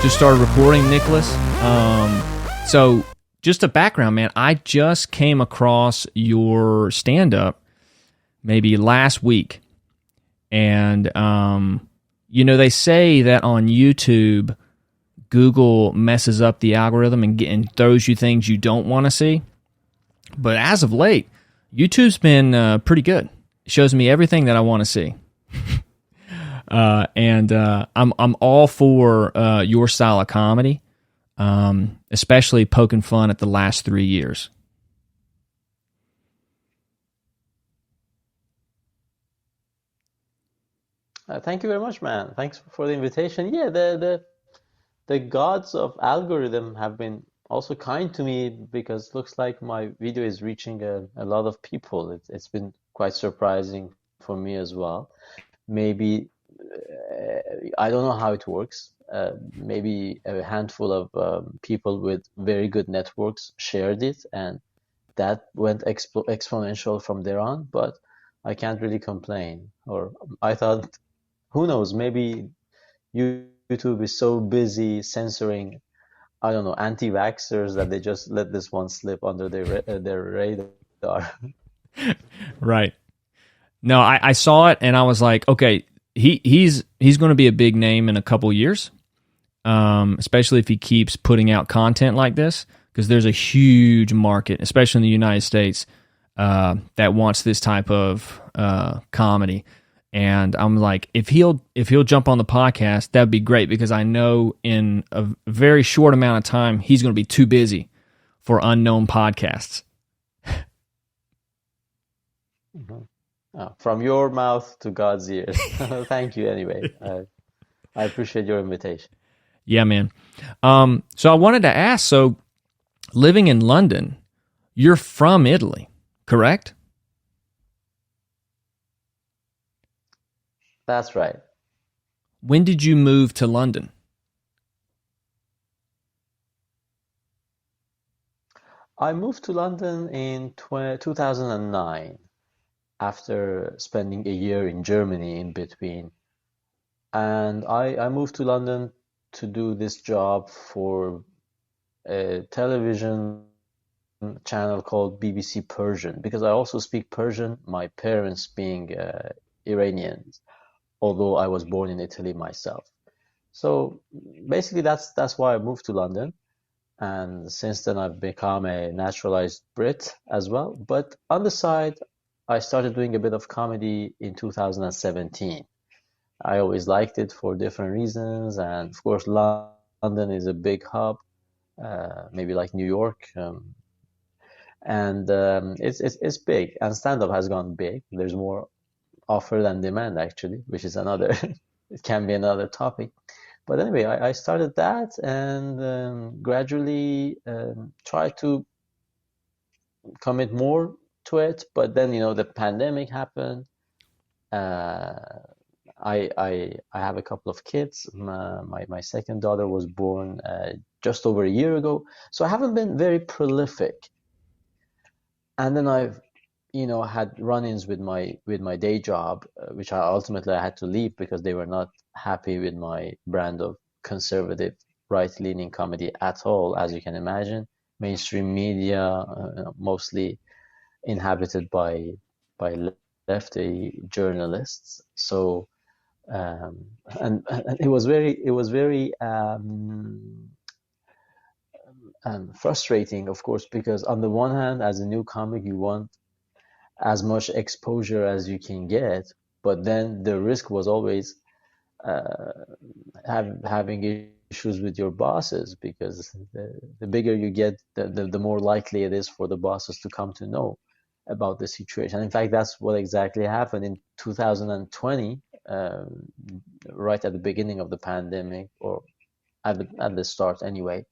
just started recording, Nicholas. So just a background, man. I just came across your stand-up maybe last week. And, they say that on YouTube, Google messes up the algorithm and throws you things you don't want to see. But as of late, YouTube's been pretty good. It shows me everything that I want to see. I'm all for your style of comedy, especially poking fun at the last 3 years. Thank you very much, man. Thanks for the invitation. Yeah, the gods of algorithm have been also kind to me because it looks like my video is reaching a lot of people. It's been quite surprising for me as well. Maybe I don't know how it works. Maybe a handful of people with very good networks shared it, and that went exponential from there on. But I can't really complain. Or I thought, who knows? Maybe YouTube is so busy censoring, I don't know, anti-vaxxers that they just let this one slip under their radar. Right. No, I saw it and I was like, okay, he's going to be a big name in a couple years, especially if he keeps putting out content like this, because there's a huge market, especially in the United States, that wants this type of comedy. And I'm like, if he'll jump on the podcast, that'd be great, because I know in a very short amount of time he's going to be too busy for unknown podcasts. Mhm. From your mouth to God's ears. Thank you anyway. I appreciate your invitation. Yeah, man. So I wanted to ask, so living in London, you're from Italy, correct? That's right. When did you move to London? I moved to London in 2009 after spending a year in Germany in between. And I moved to London to do this job for a television channel called BBC Persian, because I also speak Persian, my parents being Iranians, although I was born in Italy myself. So basically that's why I moved to London. And since then I've become a naturalized Brit as well. But on the side, I started doing a bit of comedy in 2017. I always liked it for different reasons, and of course London is a big hub, maybe like New York, and it's big, and stand-up has gone big. There's more offer than demand actually, which is another it can be another topic. But anyway, I started that and gradually tried to commit more to it. But then, the pandemic happened. Uh, I have a couple of kids. My second daughter was born just over a year ago, so I haven't been very prolific. And then I've had run-ins with my day job, which I had to leave because they were not happy with my brand of conservative, right-leaning comedy at all, as you can imagine. Mainstream media, mostly inhabited by lefty journalists. So and it was very frustrating, of course, because on the one hand, as a new comic, you want as much exposure as you can get, but then the risk was always uh, having issues with your bosses, because the bigger you get, the more likely it is for the bosses to come to know about the situation. In fact, that's what exactly happened in 2020, right at the beginning of the pandemic, or at the start anyway.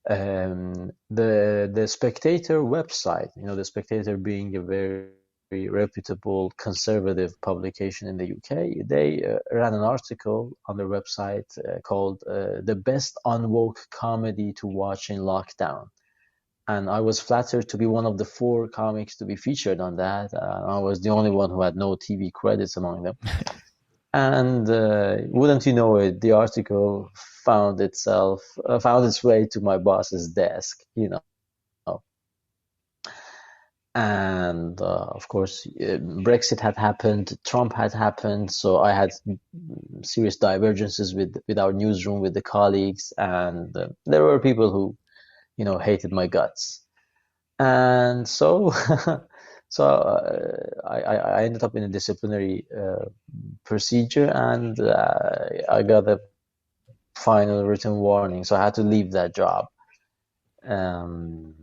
The Spectator website, the Spectator being a very reputable conservative publication in the UK, they ran an article on their website called "The Best Unwoke Comedy to Watch in Lockdown." And I was flattered to be one of the four comics to be featured on that. I was the only one who had no TV credits among them. And wouldn't you know it, the article found its way to my boss's desk, you know. And of course, Brexit had happened, Trump had happened, so I had serious divergences with our newsroom, with the colleagues, and there were people who, you know, hated my guts. And so, I ended up in a disciplinary procedure, and I got a final written warning, so I had to leave that job, um,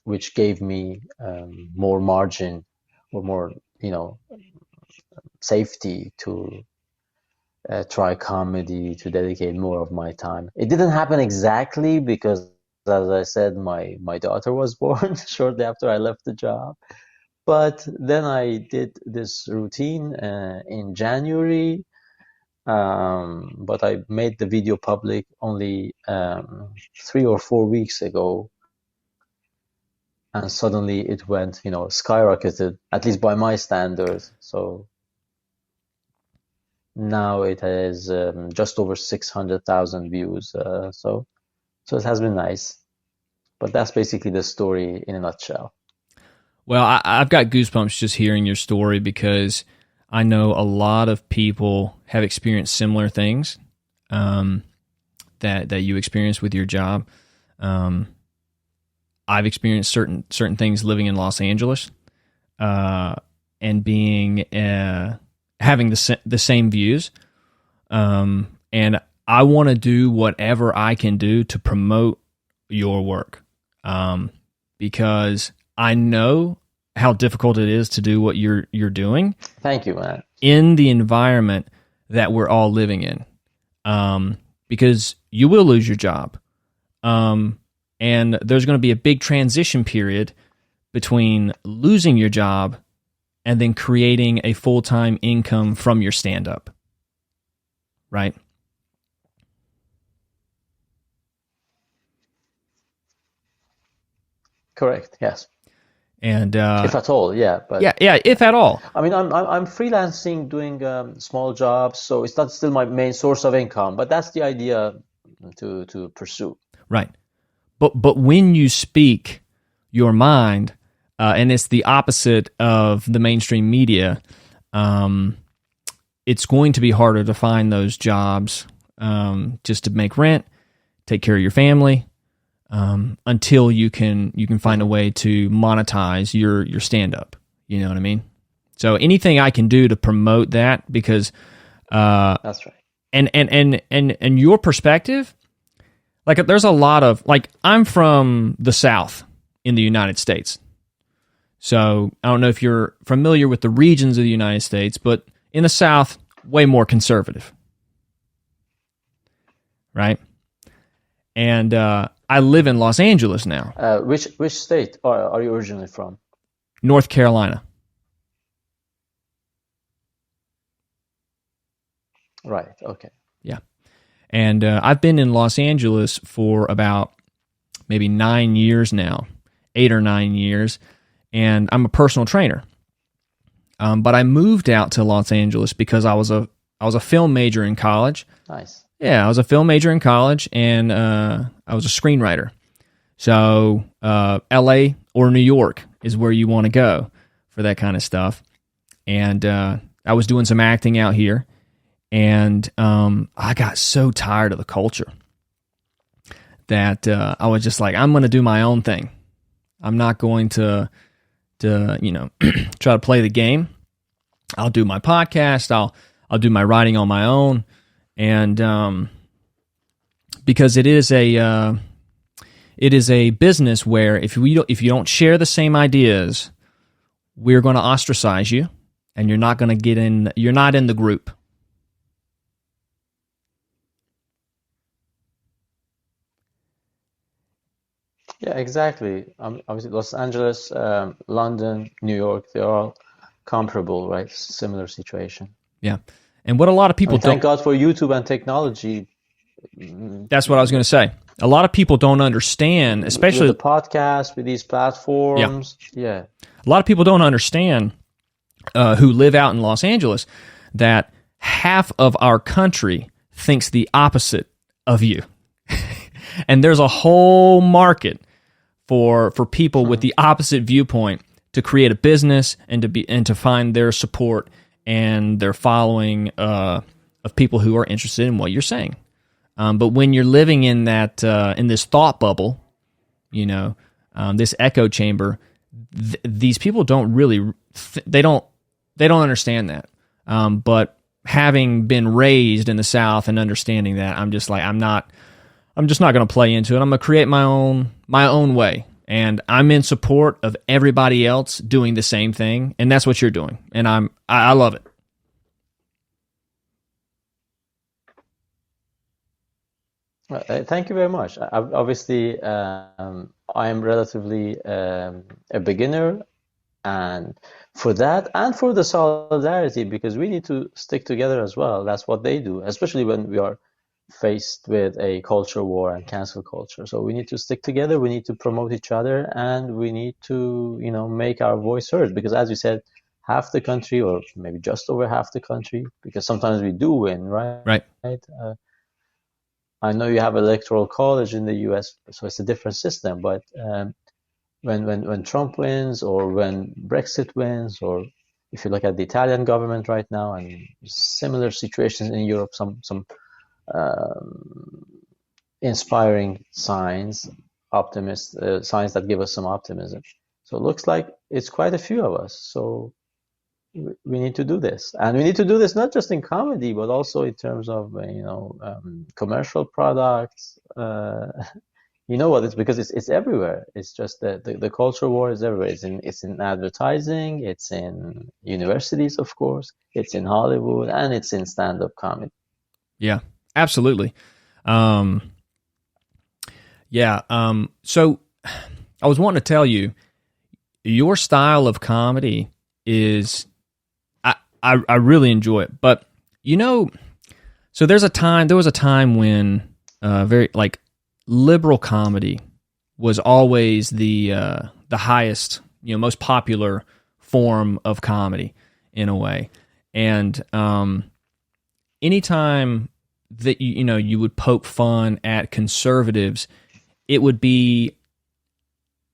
which gave me more margin or more, you know, safety to try comedy, to dedicate more of my time. It didn't happen exactly because, as I said, my daughter was born shortly after I left the job. But then I did this routine in January, but I made the video public only 3 or 4 weeks ago, and suddenly it went, you know, skyrocketed, at least by my standards. So now it has just over 600,000 views. So it has been nice. But that's basically the story in a nutshell. Well, I've got goosebumps just hearing your story because I know a lot of people have experienced similar things that you experienced with your job. I've experienced certain things living in Los Angeles and being having the same views, and I want to do whatever I can do to promote your work because I know how difficult it is to do what you're doing. Thank you, man. In the environment that we're all living in, because you will lose your job, and there's going to be a big transition period between losing your job and then creating a full-time income from your stand-up, right? Correct. Yes. And if at all, yeah. But yeah, if at all. I mean, I'm freelancing, doing small jobs, so it's not still my main source of income. But that's the idea to pursue. Right. But when you speak your mind, and it's the opposite of the mainstream media, it's going to be harder to find those jobs just to make rent, take care of your family, until you can find a way to monetize your stand-up. You know what I mean? So anything I can do to promote that, because that's right. And your perspective, like there's a lot of, like, I'm from the South in the United States. So I don't know if you're familiar with the regions of the United States, but in the South, way more conservative. Right? And I live in Los Angeles now. Which state are you originally from? North Carolina. Right. Okay. Yeah. And I've been in Los Angeles for about maybe 9 years now, 8 or 9 years, and I'm a personal trainer. But I moved out to Los Angeles because I was a film major in college. Nice. Yeah, I was a film major in college, and I was a screenwriter. So L.A. or New York is where you want to go for that kind of stuff. And I was doing some acting out here, and I got so tired of the culture that I was just like, I'm going to do my own thing. I'm not going to try to play the game. I'll do my podcast. I'll do my writing on my own. And because it is a business where if you don't share the same ideas, we're going to ostracize you, and you're not going to get in. You're not in the group. Yeah, exactly. Obviously, Los Angeles, London, New York, they're all comparable, right? Similar situation. Yeah. And what a lot of people thank God for YouTube and technology. That's what I was going to say. A lot of people don't understand, especially with the podcast, with these platforms. Yeah. A lot of people don't understand who live out in Los Angeles that half of our country thinks the opposite of you. And there's a whole market for people with the opposite viewpoint to create a business and to find their support and their following of people who are interested in what you're saying. But when you're living in that in this thought bubble, this echo chamber, these people don't really they don't understand that. But having been raised in the South and understanding that, I'm just not going to play into it. I'm going to create my own way, and I'm in support of everybody else doing the same thing, and that's what you're doing, and I love it. Thank you very much. Obviously, I'm relatively a beginner, and for that and for the solidarity, because we need to stick together as well. That's what they do, especially when we are faced with a culture war and cancel culture. So we need to stick together, we need to promote each other, and we need to, make our voice heard. Because as you said, half the country, or maybe just over half the country, because sometimes we do win, right? Right. I know you have electoral college in the US, so it's a different system, but when Trump wins, or when Brexit wins, or if you look at the Italian government right now and similar situations in Europe, some inspiring signs, signs that give us some optimism. So it looks like it's quite a few of us. So we need to do this, and we need to do this not just in comedy, but also in terms of commercial products. You know what? It's because it's everywhere. It's just that the culture war is everywhere. It's in advertising. It's in universities, of course. It's in Hollywood, and it's in stand-up comedy. Yeah, absolutely. So I was wanting to tell you, your style of comedy is, I really enjoy it. But so there was a time when very like liberal comedy was always the highest, most popular form of comedy in a way. And anytime that you would poke fun at conservatives, it would be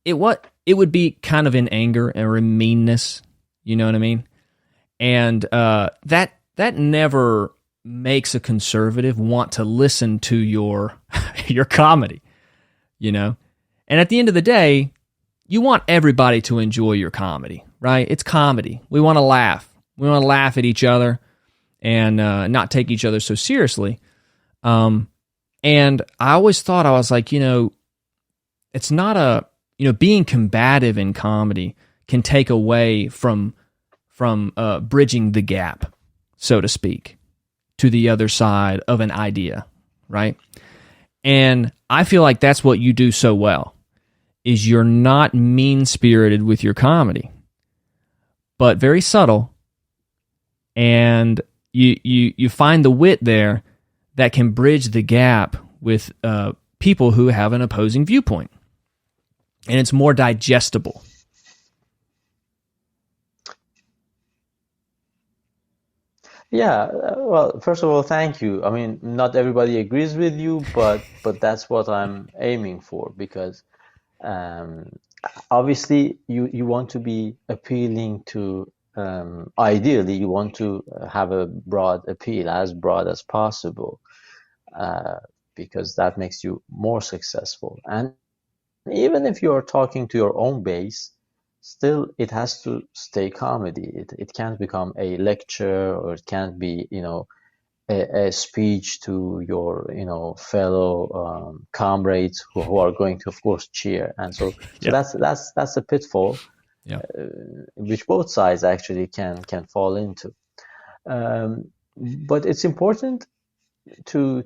kind of in anger or in meanness, you know what I mean? And that never makes a conservative want to listen to your comedy, And at the end of the day, you want everybody to enjoy your comedy, right? It's comedy. We want to laugh. We want to laugh at each other and not take each other so seriously. And I always thought, I was like, it's not being combative in comedy can take away from bridging the gap, so to speak, to the other side of an idea, right? And I feel like that's what you do so well, is you're not mean-spirited with your comedy, but very subtle, and you find the wit there that can bridge the gap with people who have an opposing viewpoint, and it's more digestible. Yeah, well, first of all, thank you. I mean, not everybody agrees with you, but that's what I'm aiming for, because um, obviously you want to be appealing to, ideally you want to have a broad appeal, as broad as possible, uh, because that makes you more successful. And even if you're talking to your own base, still it has to stay comedy. It can't become a lecture, or it can't be, a speech to your, fellow comrades who are going to, of course, cheer. And so Yeah. that's a pitfall, Yeah. which both sides actually can fall into. But it's important to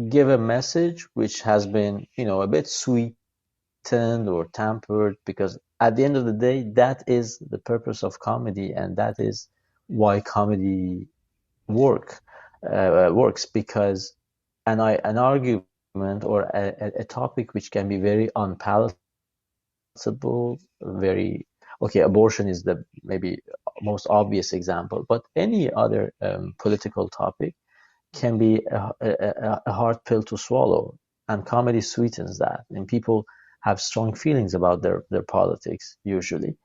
give a message which has been, a bit sweetened or tampered, because at the end of the day, that is the purpose of comedy, and that is why comedy works, because an argument, or a topic which can be very unpalatable, very, okay, abortion is the maybe most obvious example, but any other political topic can be a hard pill to swallow, and comedy sweetens that. And people have strong feelings about their politics usually.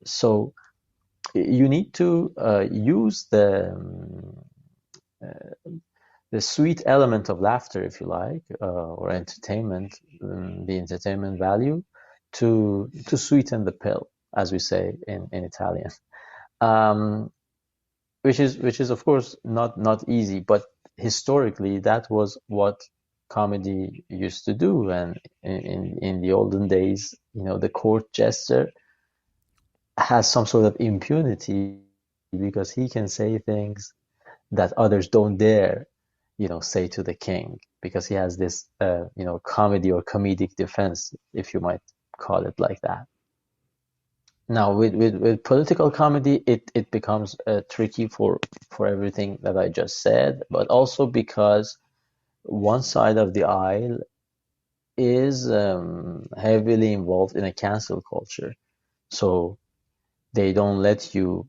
So you need to use the sweet element of laughter, if you like, or entertainment, the entertainment value, to sweeten the pill, as we say in Italian. Um, which is of course not easy, but historically that was what comedy used to do. And in the olden days, the court jester has some sort of impunity because he can say things that others don't dare, say to the king, because he has this, comedy or comedic defense, if you might call it like that. Now, with political comedy, it becomes tricky for everything that I just said, but also because one side of the aisle is heavily involved in a cancel culture. So they don't let you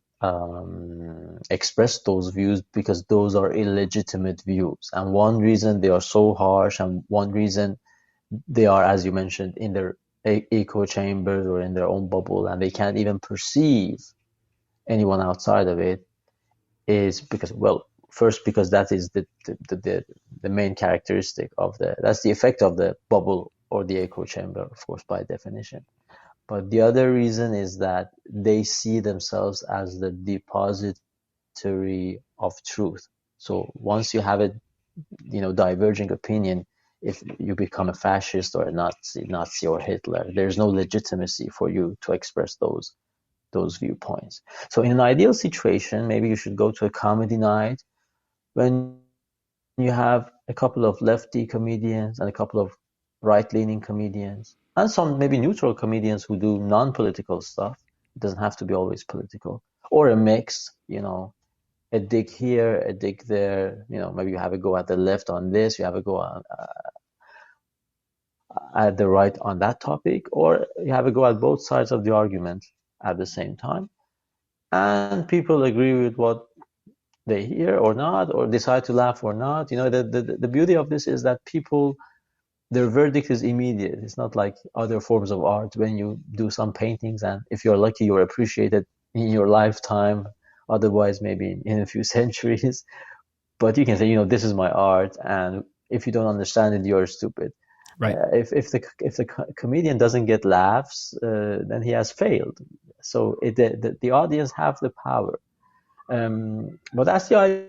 express those views because those are illegitimate views. And one reason they are so harsh, and one reason they are, as you mentioned, in their echo chambers or in their own bubble, and they can't even perceive anyone outside of it, is because, well, first, because that is the main characteristic of that's the effect of the bubble or the echo chamber, of course, by definition. But the other reason is that they see themselves as the depository of truth. So once you have a diverging opinion, if you become a fascist or a Nazi or Hitler, there's no legitimacy for you to express those viewpoints. So in an ideal situation, maybe you should go to a comedy night when you have a couple of lefty comedians and a couple of right-leaning comedians, and some maybe neutral comedians who do non-political stuff. It doesn't have to be always political, or a mix, a dig here, a dig there. Maybe you have a go at the left on this, you have a go at the right on that topic, or you have a go at both sides of the argument at the same time. And people agree with what they hear or not, or decide to laugh or not. The beauty of this is that people, their verdict is immediate. It's not like other forms of art when you do some paintings, and if you're lucky, you're appreciated in your lifetime. Otherwise, maybe in a few centuries. But you can say, this is my art, and if you don't understand it, you're stupid. Right. If the comedian doesn't get laughs, then he has failed. So the audience have the power. But that's the idea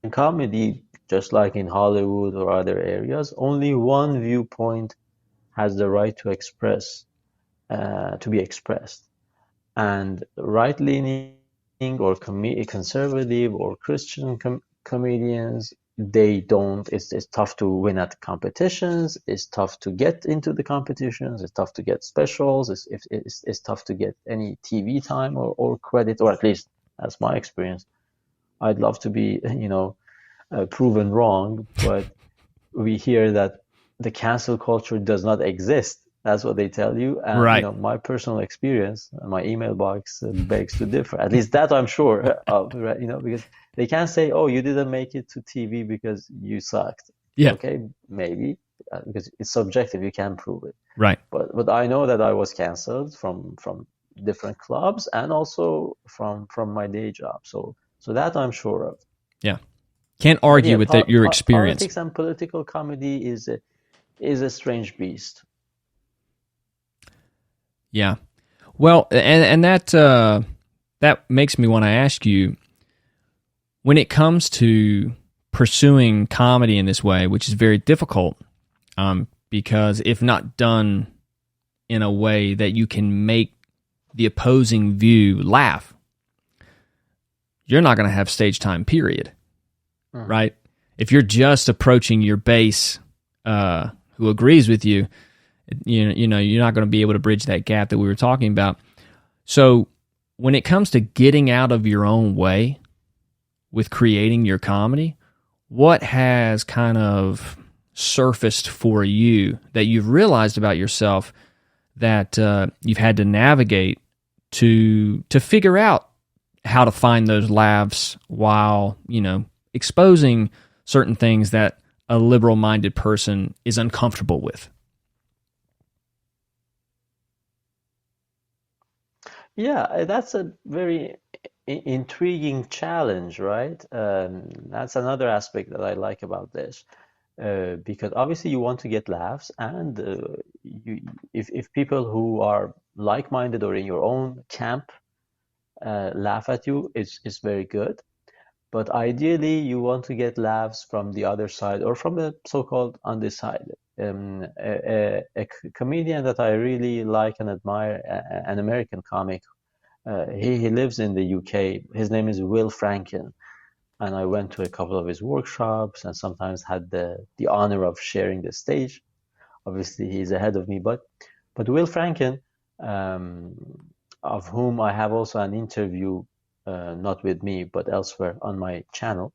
in comedy, just like in Hollywood or other areas. Only one viewpoint has the right to be expressed. And right-leaning or conservative or Christian comedians, they don't. It's tough to win at competitions. It's tough to get into the competitions. It's tough to get specials. It's tough to get any TV time or credit, or at least that's my experience. I'd love to be, proven wrong, but we hear that the cancel culture does not exist. That's what they tell you. And, right. My personal experience, my email box begs to differ. At least that I'm sure of, right? Because they can't say, oh, you didn't make it to TV because you sucked. Yeah. Okay, maybe, because it's subjective. You can't prove it. Right. But I know that I was canceled from different clubs and also from my day job. So that I'm sure of. Yeah. Can't argue with your experience. Politics and political comedy is a strange beast. Yeah. Well, and that makes me want to ask you, when it comes to pursuing comedy in this way, which is very difficult, because if not done in a way that you can make the opposing view laugh, you're not going to have stage time, period. Right? If you're just approaching your base who agrees with you, you're not going to be able to bridge that gap that we were talking about. So when it comes to getting out of your own way with creating your comedy, what has kind of surfaced for you that you've realized about yourself that you've had to navigate to figure out how to find those laughs while, exposing certain things that a liberal-minded person is uncomfortable with? Yeah, that's a very intriguing challenge, right? That's another aspect that I like about this, because obviously you want to get laughs, and if people who are like-minded or in your own camp laugh at you, it's very good. But ideally, you want to get laughs from the other side or from the so-called undecided. A comedian that I really like and admire, an American comic. He lives in the UK. His name is Will Franken, and I went to a couple of his workshops and sometimes had the honor of sharing the stage. Obviously, he's ahead of me, but Will Franken, um, of whom I have also an interview, not with me, but elsewhere on my channel,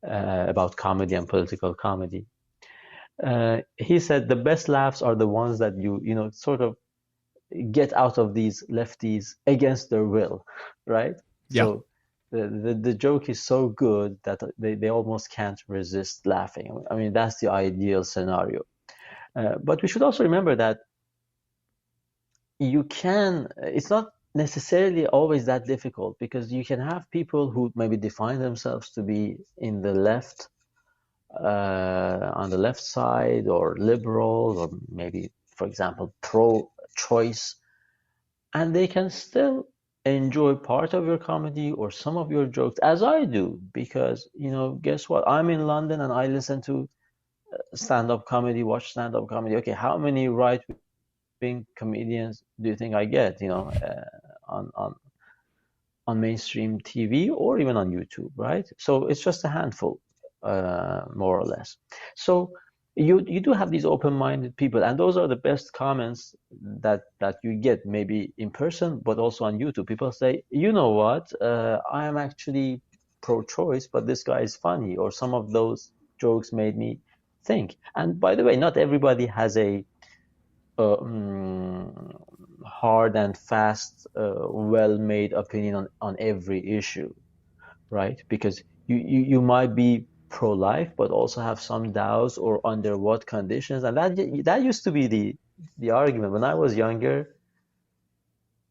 about comedy and political comedy. He said the best laughs are the ones that you sort of get out of these lefties against their will, right? Yeah. So the joke is so good that they almost can't resist laughing. I mean, that's the ideal scenario. But we should also remember that it's not necessarily always that difficult, because you can have people who maybe define themselves to be in the left, on the left side, or liberal, or maybe, for example, pro-choice, and they can still enjoy part of your comedy or some of your jokes, as I do, because, guess what? I'm in London and I listen to stand-up comedy, watch stand-up comedy. Okay, how many right-wing comedians do you think I get, on mainstream TV or even on YouTube, right? So it's just a handful, more or less. So you do have these open-minded people, and those are the best comments that you get, maybe in person, but also on YouTube. People say, you know what, I am actually pro-choice, but this guy is funny, or some of those jokes made me think. And by the way, not everybody has a hard and fast, well-made opinion on every issue, right? Because you might be pro-life, but also have some doubts, or under what conditions. And that used to be the argument when I was younger.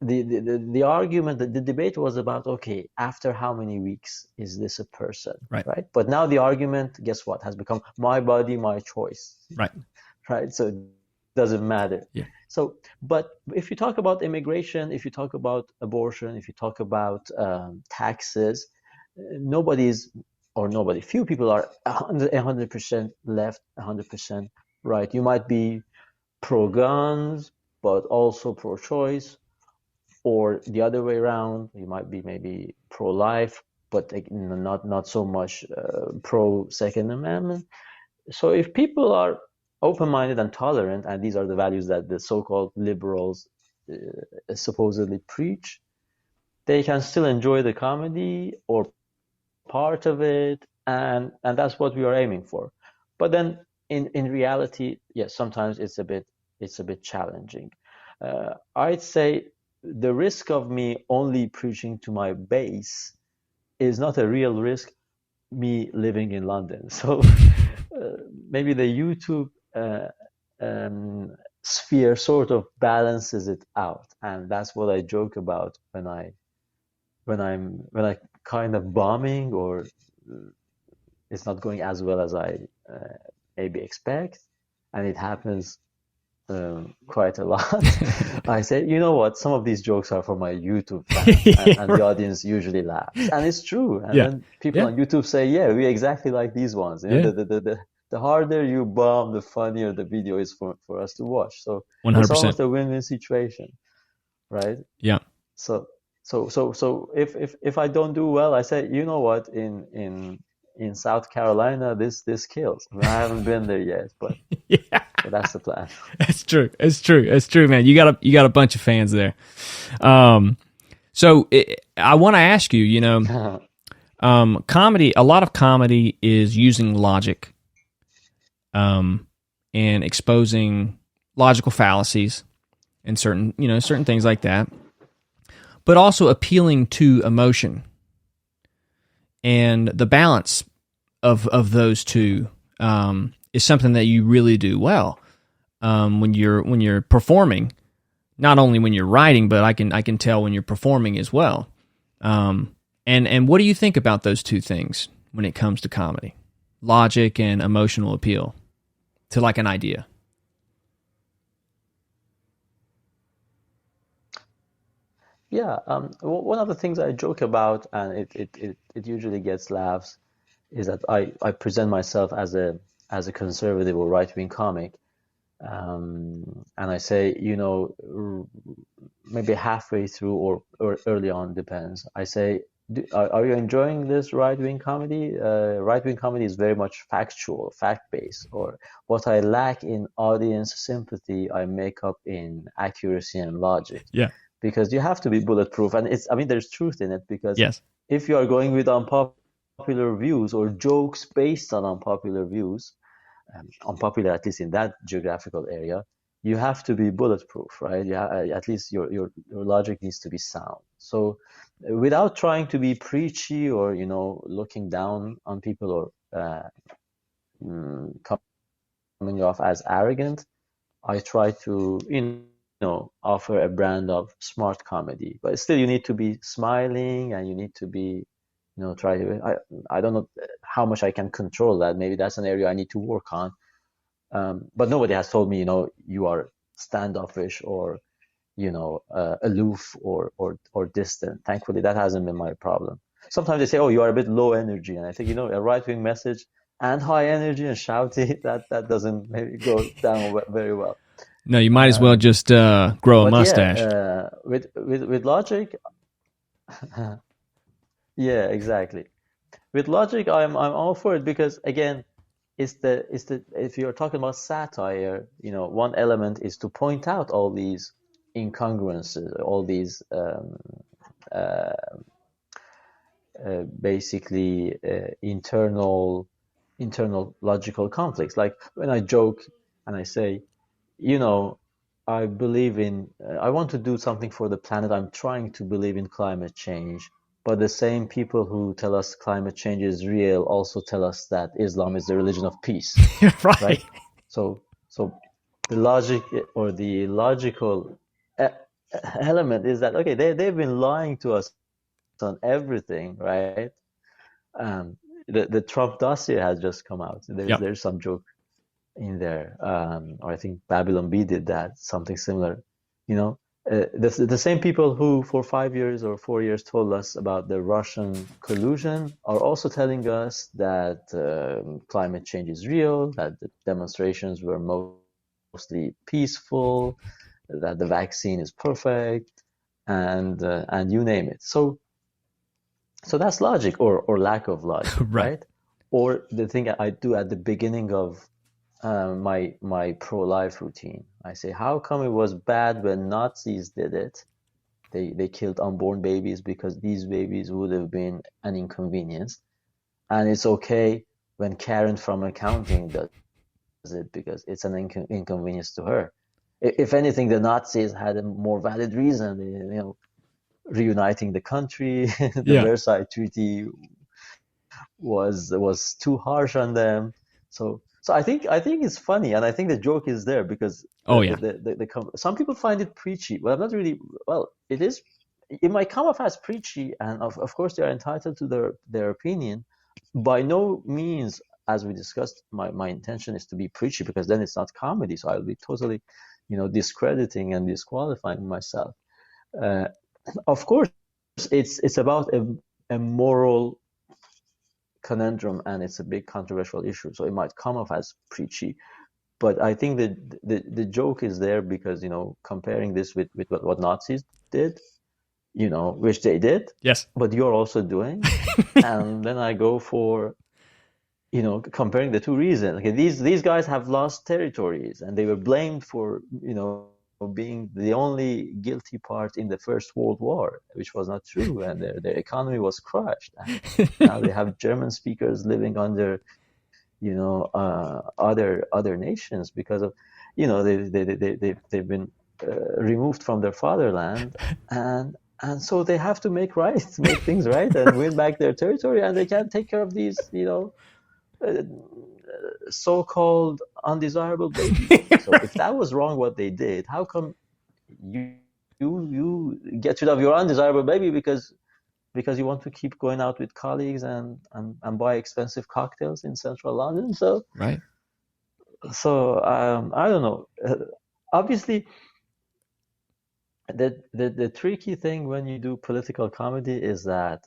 The argument, the debate was about, okay, after how many weeks is this a person, Right. right? But now the argument, guess what, has become my body, my choice, Right. right? So it doesn't matter. Yeah. So, but if you talk about immigration, if you talk about abortion, if you talk about taxes, few people are 100% left, 100% right. You might be pro-guns, but also pro-choice, or the other way around. You might be maybe pro-life, but not so much pro-Second Amendment. So if people are open-minded and tolerant, and these are the values that the so-called liberals supposedly preach, they can still enjoy the comedy or part of it, and that's what we are aiming for. But then in reality, yes, sometimes it's a bit challenging. I'd say the risk of me only preaching to my base is not a real risk, me living in London. So maybe the YouTube sphere sort of balances it out, and that's what I joke about when I kind of bombing, or it's not going as well as I maybe expect, and it happens quite a lot. I say, you know what? Some of these jokes are for my YouTube fans, and the audience usually laughs, and it's true. And then people on YouTube say, yeah, we exactly like these ones. The harder you bomb, the funnier the video is for us to watch. So 100%. It's almost a win-win situation, right? Yeah. So if I don't do well, I say, you know what? In South Carolina, this kills. I mean, I haven't been there yet, but yeah. so that's the plan. It's true, man. You got a bunch of fans there. So I want to ask you, comedy. A lot of comedy is using logic, and exposing logical fallacies, and certain things like that, but also appealing to emotion and the balance of those two is something that you really do well when you're performing. Not only when you're writing, but I can tell when you're performing as well. And what do you think about those two things when it comes to comedy? Logic and emotional appeal to like an idea. Yeah, one of the things I joke about, and it usually gets laughs, is that I present myself as a conservative or right-wing comic, and I say, maybe halfway through or early on, depends. I say, are you enjoying this right-wing comedy? Right-wing comedy is very much factual, fact-based, or what I lack in audience sympathy, I make up in accuracy and logic. Yeah. Because you have to be bulletproof, and I mean, there's truth in it, because Yes. if you are going with unpopular views or jokes based on unpopular views, unpopular at least in that geographical area, you have to be bulletproof, right? At least your logic needs to be sound. So without trying to be preachy or looking down on people or coming off as arrogant, I try to offer a brand of smart comedy. But still, you need to be smiling, and you need to be try to I don't know how much I can control that. Maybe that's an area I need to work on. But nobody has told me, you are standoffish or, aloof or distant. Thankfully, that hasn't been my problem. Sometimes they say, "Oh, you are a bit low energy," and I think, a right-wing message and high energy and shouty, that doesn't maybe go down very well. No, you might as well just grow a But mustache. yeah, with logic, yeah, exactly. With logic, I'm all for it, because again, it's the if you're talking about satire, one element is to point out all these incongruences, all these uh, basically internal logical conflicts. Like when I joke and I say, you know, I believe in, I want to do something for the planet. I'm trying to believe in climate change. But the same people who tell us climate change is real also tell us that Islam is the religion of peace, Right. right? So the logic or the logical e- element is that, okay, they've been lying to us on everything, right? Um, the Trump dossier has just come out. There's Yep. there's some joke in there, or I think Babylon B did that, something similar. You know, the same people who for 5 years or 4 years told us about the Russian collusion are also telling us that climate change is real, that the demonstrations were mostly peaceful, that the vaccine is perfect, and you name it. So that's logic or lack of logic, Right. right? Or the thing I do at the beginning of my pro-life routine. I say, how come it was bad when Nazis did it? They killed unborn babies because these babies would have been an inconvenience, and it's okay when Karen from accounting does it because it's an inconvenience to her. If anything, the Nazis had a more valid reason. Reuniting the country, the Yeah. Versailles Treaty was too harsh on them. So I think it's funny, and I think the joke is there because Oh yeah. some people find it preachy. Well, not really. Well, it is. It might come off as preachy, and of course they are entitled to their opinion. By no means, as we discussed, my intention is to be preachy, because then it's not comedy. So I'll be totally, discrediting and disqualifying myself. Uh, of course, it's about a moral conundrum, and it's a big controversial issue, so it might come off as preachy. But I think that the joke is there because, comparing this with what Nazis did, which they did, Yes. but you're also doing. And then I go for, comparing the two reasons. Okay, these guys have lost territories, and they were blamed for, being the only guilty part in the First World War, which was not true, and their economy was crushed. And now they have German speakers living under, other nations because of, they've been removed from their fatherland, and so they have to make things right, and win back their territory, and they can't take care of these, uh, so-called undesirable babies. So if that was wrong what they did, how come you you get rid of your undesirable baby because you want to keep going out with colleagues and buy expensive cocktails in central London? So Right. I don't know. Obviously, the tricky thing when you do political comedy is that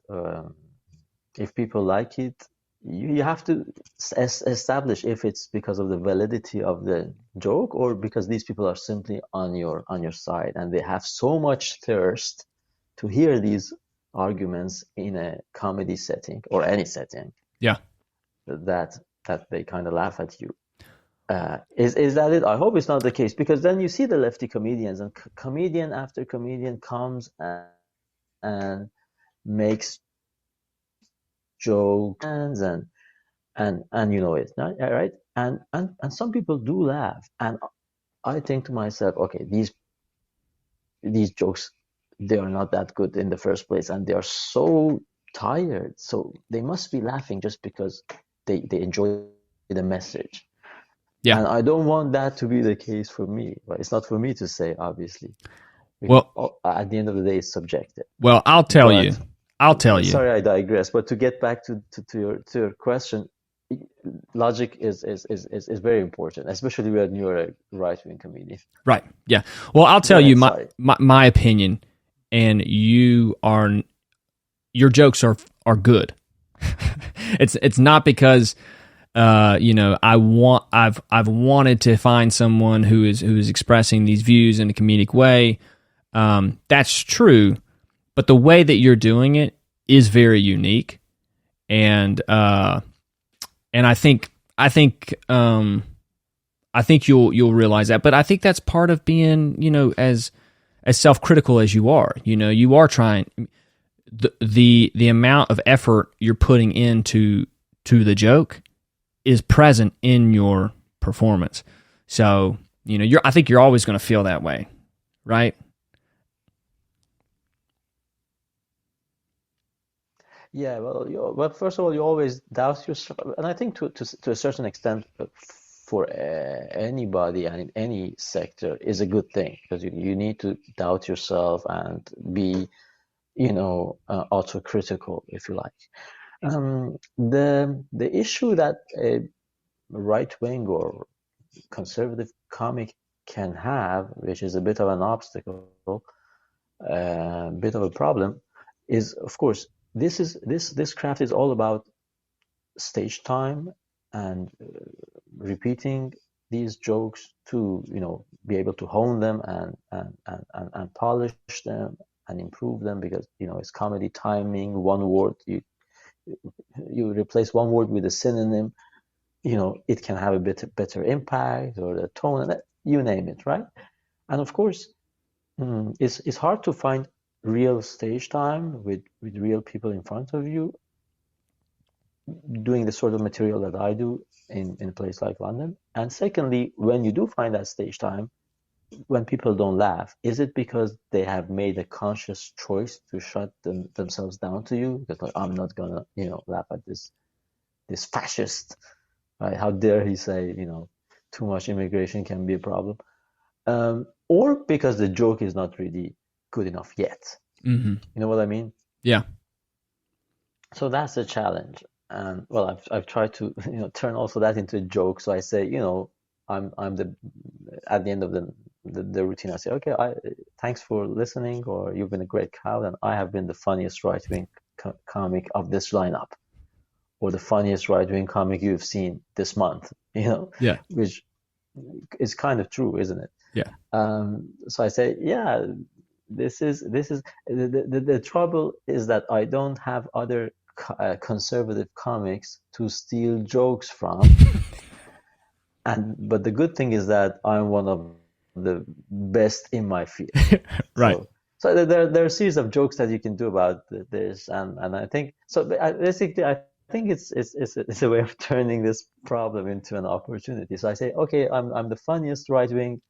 if people like it, you have to establish if it's because of the validity of the joke or because these people are simply on your side and they have so much thirst to hear these arguments in a comedy setting or any setting Yeah. that they kind of laugh at you. Is that it? I hope it's not the case, because then you see the lefty comedians and comedian after comedian comes and makes jokes and you know it, right? And some people do laugh, and I think to myself, okay, these jokes, they are not that good in the first place, and they are so tired, so they must be laughing just because they enjoy the message. Yeah. And I don't want that to be the case for me. But it's not for me to say, obviously, because Well, at the end of the day, it's subjective. well, I'll tell you. But I'll tell you. sorry, I digress. But to get back to your question, logic is very important, especially when you're a right-wing comedian. Right. Yeah. Well, I'll Go tell you ahead, sorry. my opinion, and your jokes are good. It's not because I've wanted to find someone who is expressing these views in a comedic way. That's true, but the way that you're doing it is very unique, and I think you'll realize that. But I think that's part of being, as self-critical as you are. You are trying the amount of effort you're putting into the joke is present in your performance. So, I think you're always going to feel that way, right? Yeah, well, first of all, you always doubt yourself, and I think to a certain extent, for anybody and in any sector is a good thing, because you need to doubt yourself and be, autocritical, if you like. The issue that a right wing or conservative comic can have, which is a bit of an obstacle, a bit of a problem, is of course this craft is all about stage time and repeating these jokes to be able to hone them and polish them and improve them, because it's comedy timing. One word, you replace one word with a synonym, it can have a bit better impact, or the tone, and you name it, right? And of course, it's hard to find real stage time with real people in front of you doing the sort of material that I do in a place like London. And secondly, when you do find that stage time, when people don't laugh, is it because they have made a conscious choice to shut themselves down to you? Because like, I'm not gonna, laugh at this fascist, right? How dare he say, too much immigration can be a problem? Or because the joke is not really good enough yet. Mm-hmm. You know what I mean? Yeah. So that's a challenge. And well, I've tried to turn also that into a joke. So I say, I'm the at the end of the routine, I say, okay, thanks for listening, or you've been a great crowd, and I have been the funniest right-wing comic of this lineup, or the funniest right-wing comic you've seen this month. Yeah. Which is kind of true, isn't it? Yeah. So I say, yeah, this is the trouble is that I don't have other conservative comics to steal jokes from. But the good thing is that I'm one of the best in my field. Right. So there are a series of jokes that you can do about this, and I think so. Basically, I think it's a way of turning this problem into an opportunity. So I say, okay, I'm the funniest right wing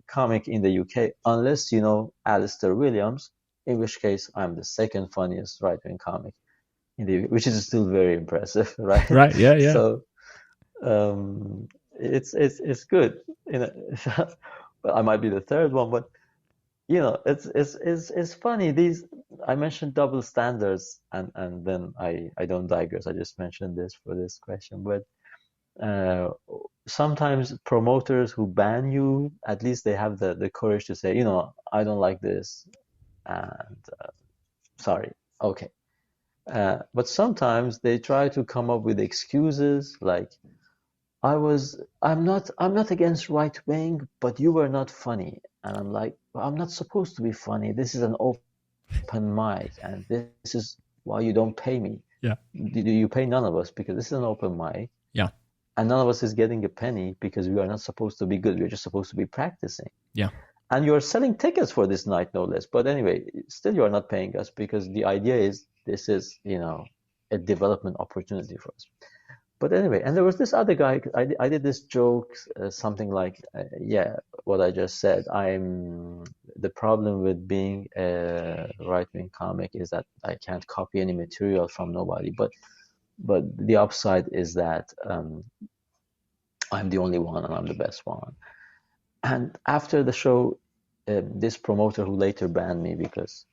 comic in the UK, unless you know Alistair Williams, in which case I'm the second funniest right-wing comic in the UK, which is still very impressive, right? Right. Yeah. Yeah. So it's good. You know, I might be the third one, but you know, it's funny. These I mentioned double standards, and then I don't digress. I just mentioned this for this question, but uh, sometimes promoters who ban you, at least they have the courage to say, you know, I don't like this, and sorry, okay. But sometimes they try to come up with excuses like, I'm not against right wing, but you were not funny. And I'm like, well, I'm not supposed to be funny. This is an open mic, and this is why you don't pay me. Yeah. You pay none of us because this is an open mic, Yeah. and none of us is getting a penny because we are not supposed to be good. We're just supposed to be practicing. Yeah. And you're selling tickets for this night, no less. But anyway, still you are not paying us because the idea is this is, you know, a development opportunity for us. But anyway, and there was this other guy. I did this joke, something like, yeah, what I just said. The problem with being a right-wing comic is that I can't copy any material from nobody. But the upside is that I'm the only one and I'm the best one. And after the show, this promoter who later banned me because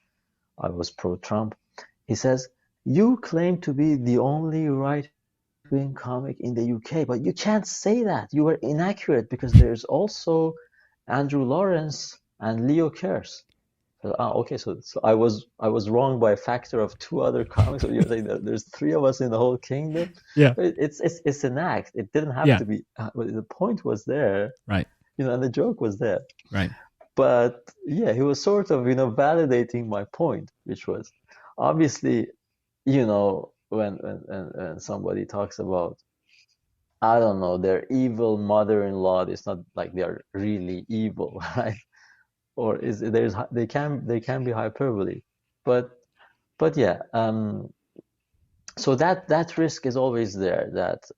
I was pro-Trump, he says, "You claim to be the only right-wing comic in the UK, but you can't say that. You are inaccurate because there's also Andrew Lawrence and Leo Kearse." So, okay, so I was wrong by a factor of two other comics. So you're saying that there's three of us in the whole kingdom? Yeah. It's an act. It didn't have Yeah. to be. But the point was there, Right. you know, and the joke was there. Right. But yeah, he was sort of, you know, validating my point, which was obviously, you know, when somebody talks about, I don't know, their evil mother-in-law, it's not like they're really evil, right? Or is there's they can be hyperbole, but yeah, so that risk is always there, that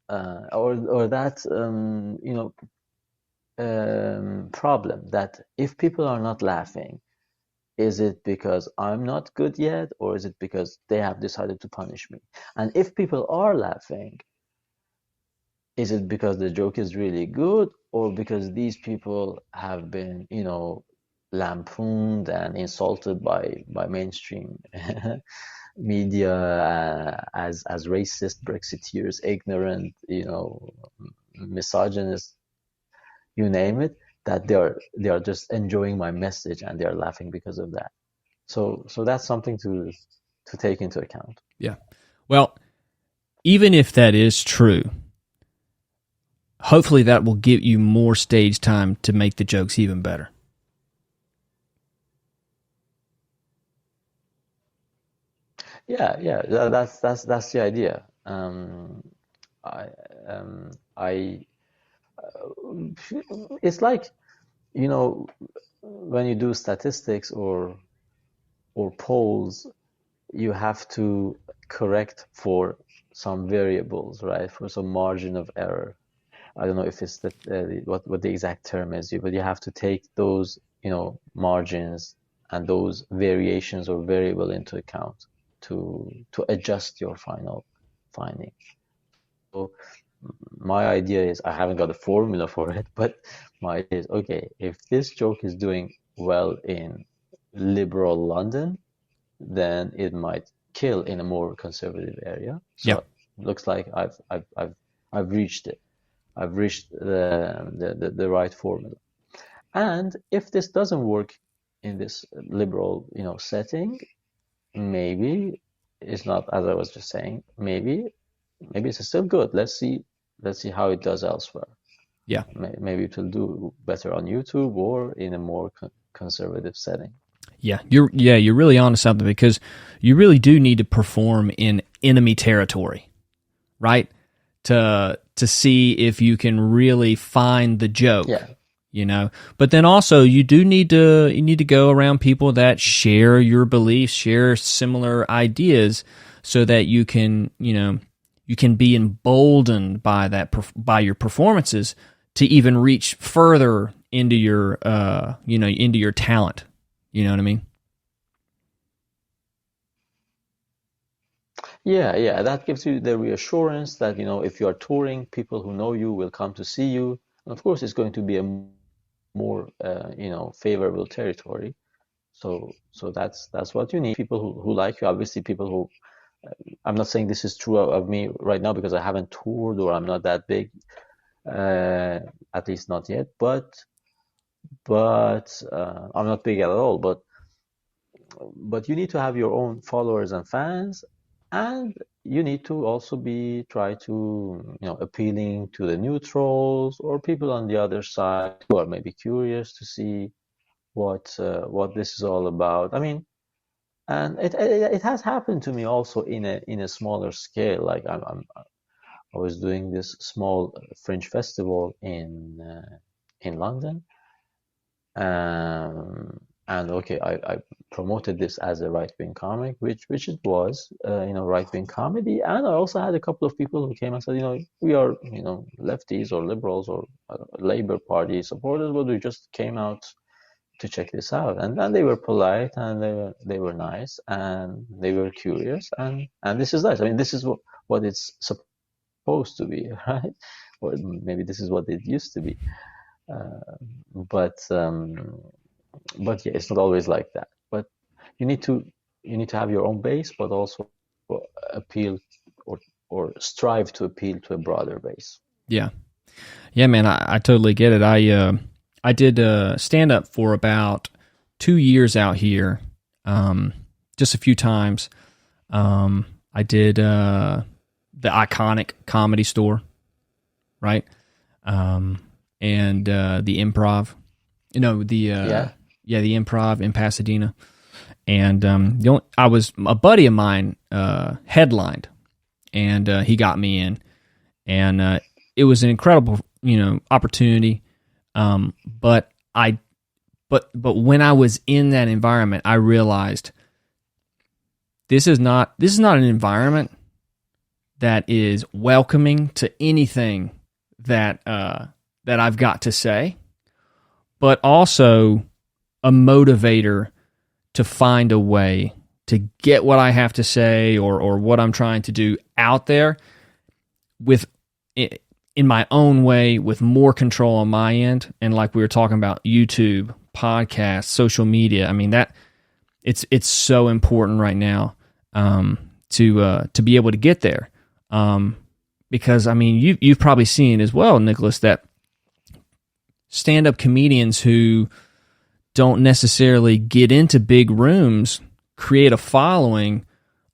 or that you know, problem that if people are not laughing, is it because I'm not good yet, or is it because they have decided to punish me? And if people are laughing, is it because the joke is really good, or because these people have been, you know, lampooned and insulted by mainstream media as racist, Brexiteers, ignorant, you know, misogynist, you name it, that they are just enjoying my message and they are laughing because of that. So that's something to take into account. Yeah. Well, even if that is true, hopefully that will give you more stage time to make the jokes even better. Yeah, that's the idea. I I it's like, you know, when you do statistics or polls, you have to correct for some variables, right? For some margin of error. I don't know if it's what the exact term is, but you have to take those, you know, margins and those variations or variable into account to adjust your final finding. So my idea is, I haven't got a formula for it, but my idea is, okay, if this joke is doing well in liberal London, then it might kill in a more conservative area. So Yeah. it looks like I've reached it. I've reached the right formula. And if this doesn't work in this liberal, you know, setting, maybe it's not, as I was just saying, maybe it's still good. Let's see how it does elsewhere. Yeah. Maybe it will do better on YouTube or in a more conservative setting. Yeah, you're really onto something, because you really do need to perform in enemy territory, right? To see if you can really find the joke. Yeah. You know, but then also you need to go around people that share your beliefs, share similar ideas, so that you can be emboldened by your performances to even reach further into your into your talent. You know what I mean? Yeah, yeah, that gives you the reassurance that, if you are touring, people who know you will come to see you. And of course, it's going to be a more, favorable territory. So that's what you need. People who like you, obviously people who, I'm not saying this is true of me right now because I haven't toured or I'm not that big, uh, at least not yet. But I'm not big at all. But you need to have your own followers and fans, and you need to also be try to, appealing to the neutrals or people on the other side who are maybe curious to see what this is all about. I mean, and it has happened to me also in a smaller scale. Like I was doing this small Fringe festival in London, and okay, I promoted this as a right-wing comic, which it was, right-wing comedy. And I also had a couple of people who came and said, we are, lefties or liberals or Labour Party supporters, but we just came out to check this out. And then they were polite and they were nice and they were curious, and this is nice. I mean, this is what it's supposed to be, right? Or maybe this is what it used to be. Uh, but but yeah, it's not always like that. But you need to you need to have your own base, but also appeal or strive to appeal to a broader base. Yeah. Yeah, man, I totally get it. I did stand up for about 2 years out here, just a few times. I did the iconic Comedy Store, right? And the Improv, Yeah. the Improv in Pasadena. And I was a buddy of mine headlined, and he got me in, and it was an incredible opportunity. But when I was in that environment, I realized this is not an environment that is welcoming to anything that I've got to say, but also a motivator to find a way to get what I have to say or what I'm trying to do out there with in my own way, with more control on my end. And like we were talking about, YouTube, podcasts, social media. I mean, that it's so important right now to be able to get there. Because I mean, you've probably seen as well, Nicholas, that stand-up comedians who don't necessarily get into big rooms create a following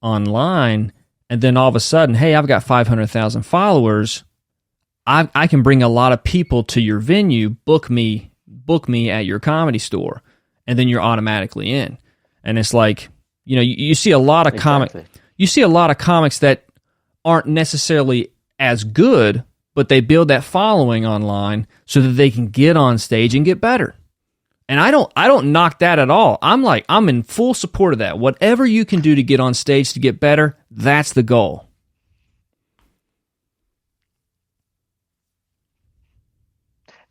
online, and then all of a sudden, hey, I've got 500,000 followers. I can bring a lot of people to your venue. Book me at your Comedy Store, and then you're automatically in. And it's like, you see a lot of you see a lot of comics that aren't necessarily as good, but they build that following online so that they can get on stage and get better. And I don't knock that at all. I'm in full support of that. Whatever you can do to get on stage to get better, that's the goal.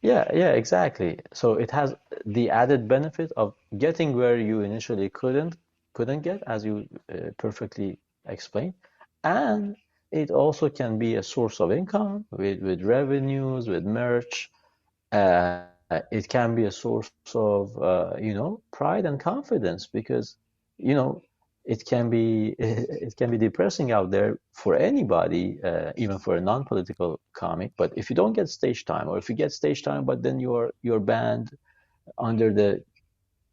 Yeah, yeah, exactly. So it has the added benefit of getting where you initially couldn't get, as you perfectly explained, and it also can be a source of income with revenues, with merch. It can be a source of pride and confidence because you know it can be it can be depressing out there for anybody, even for a non-political comic. But if you don't get stage time, or if you get stage time, but then you're banned under the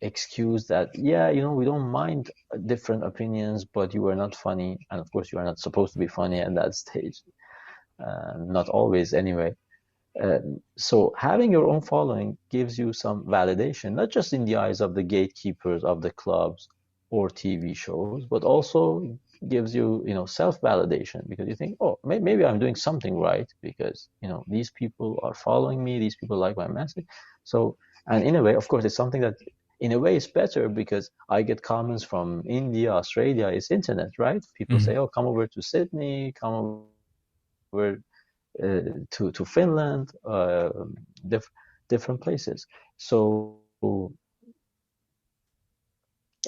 excuse that, yeah, we don't mind different opinions, but you are not funny, and of course you are not supposed to be funny at that stage, not always anyway. So having your own following gives you some validation, not just in the eyes of the gatekeepers of the clubs or TV shows, but also gives you, self-validation, because you think, oh, maybe I'm doing something right because, these people are following me, these people like my message. So, and in a way, of course, it's something that in a way is better because I get comments from India, Australia, it's internet, right? People Mm-hmm. say, oh, come over to Sydney, come over to Finland, different places. So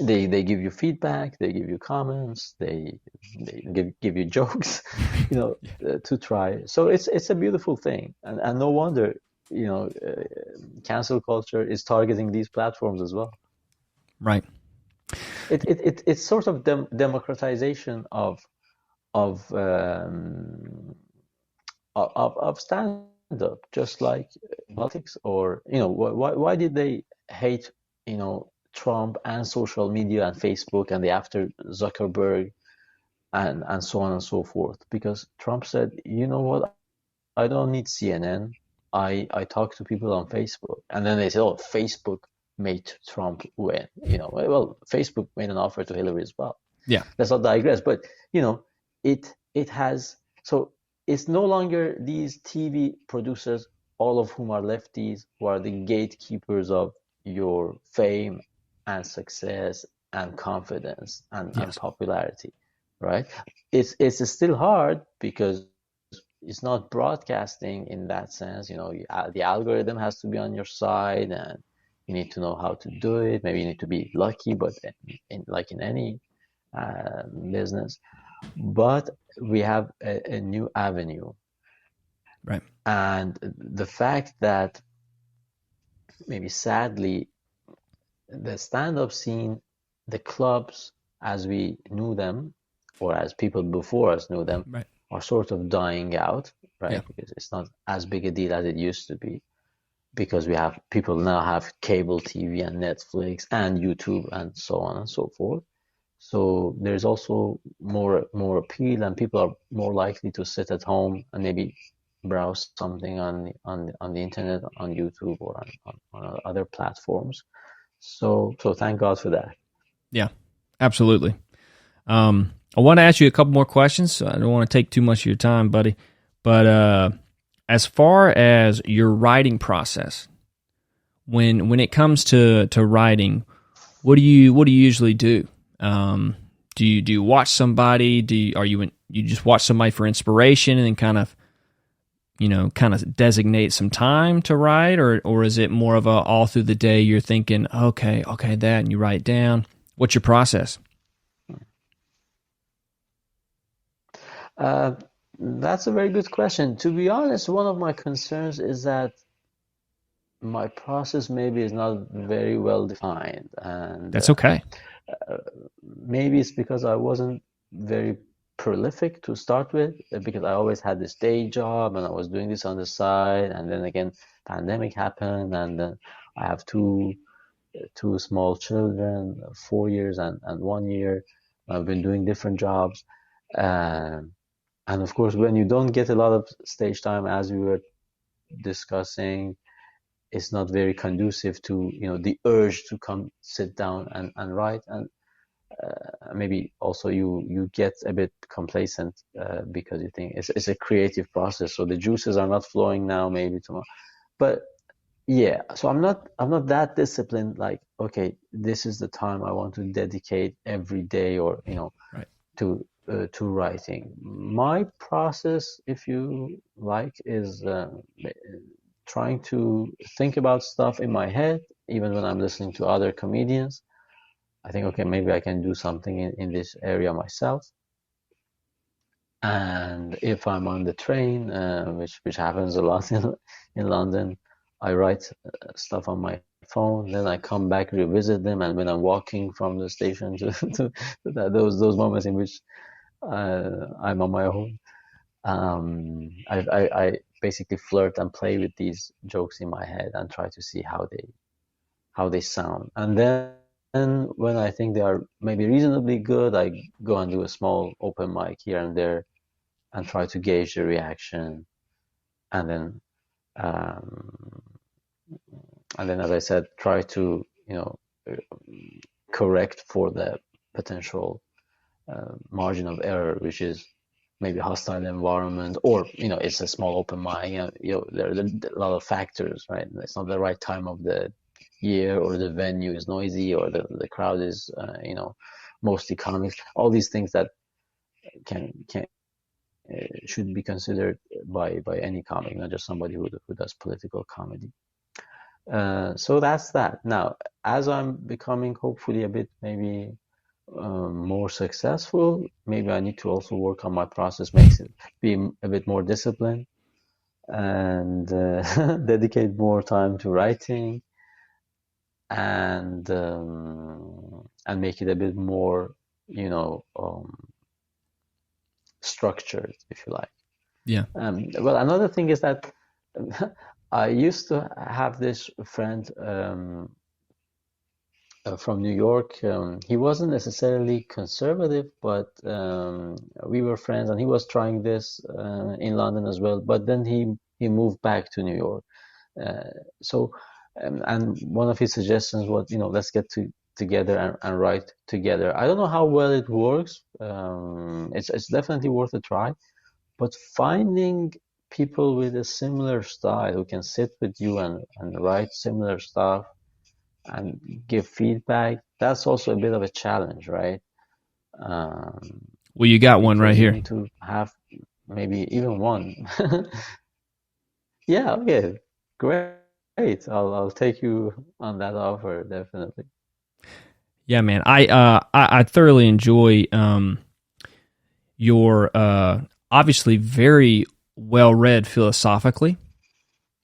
they give you feedback, they give you comments, they give you jokes, to try. So it's a beautiful thing, and no wonder, cancel culture is targeting these platforms as well. Right. It's sort of democratization of of stand-up, just like politics, or why did they hate Trump and social media and Facebook, and they after Zuckerberg and so on and so forth? Because Trump said, you know what, I don't need CNN. I talk to people on Facebook. And then they said, oh, Facebook made Trump win. Well, Facebook made an offer to Hillary as well. Yeah. Let's not digress. But it has, so it's no longer these TV producers, all of whom are lefties, who are the gatekeepers of your fame and success and confidence and Yes. popularity, right? It's still hard because it's not broadcasting in that sense. The algorithm has to be on your side, and you need to know how to do it. Maybe you need to be lucky, but like in any business. But we have a new avenue, Right. and the fact that maybe sadly the stand-up scene, the clubs as we knew them, or as people before us knew them, Right. are sort of dying out, Yeah. right? Because it's not as big a deal as it used to be, because we have people now have cable TV and Netflix and YouTube and so on and so forth. So there's also more appeal, and people are more likely to sit at home and maybe browse something on the internet, on YouTube, or on other platforms. So thank God for that. Yeah. Absolutely. I want to ask you a couple more questions. So I don't want to take too much of your time, buddy. But as far as your writing process, when it comes to writing, what do you usually do? Do you watch somebody? You just watch somebody for inspiration and then kind of designate some time to write, or is it more of a all through the day you're thinking, okay, that, and you write down? What's your process? Uh, that's a very good question. To be honest, one of my concerns is that my process maybe is not very well defined, and That's okay. maybe it's because I wasn't very prolific to start with, because I always had this day job and I was doing this on the side, and then again, pandemic happened, and then I have two small children, 4 years and 1 year. I've been doing different jobs. Um, and of course, when you don't get a lot of stage time, as we were discussing, it's not very conducive to, the urge to come sit down and write. And maybe also you get a bit complacent, because you think it's a creative process, so the juices are not flowing now, maybe tomorrow. But yeah, so I'm not that disciplined, like, okay, this is the time I want to dedicate every day, or Right. to writing. My process, if you like, is trying to think about stuff in my head, even when I'm listening to other comedians. I think, okay, maybe I can do something in this area myself. And if I'm on the train, which happens a lot in London, I write stuff on my phone. Then I come back, revisit them, and when I'm walking from the station to those moments in which I'm on my own, I basically flirt and play with these jokes in my head and try to see how they sound. And then when I think they are maybe reasonably good, I go and do a small open mic here and there and try to gauge the reaction. And then, um, as I said, try to correct for the potential margin of error, which is maybe hostile environment, or it's a small open mic. There are a lot of factors, right? It's not the right time of the year, or the venue is noisy, or the crowd is mostly comics. All these things that can should be considered by any comic, not just somebody who does political comedy. So that's that. Now, as I'm becoming hopefully a bit maybe more successful, maybe I need to also work on my process, makes it be a bit more disciplined and dedicate more time to writing and make it a bit more, structured, if you like. Yeah. Well, another thing is that I used to have this friend from New York. He wasn't necessarily conservative, but we were friends, and he was trying this in London as well. But then he moved back to New York. Uh, so, and one of his suggestions was, let's get together and write together. I don't know how well it works. It's definitely worth a try. But finding people with a similar style who can sit with you and write similar stuff and give feedback, that's also a bit of a challenge, right? Um, Well, you got one right because you here. need to have maybe even one. Yeah, okay. Great. I'll take you on that offer, definitely. Yeah, man. I thoroughly enjoy your obviously very well read philosophically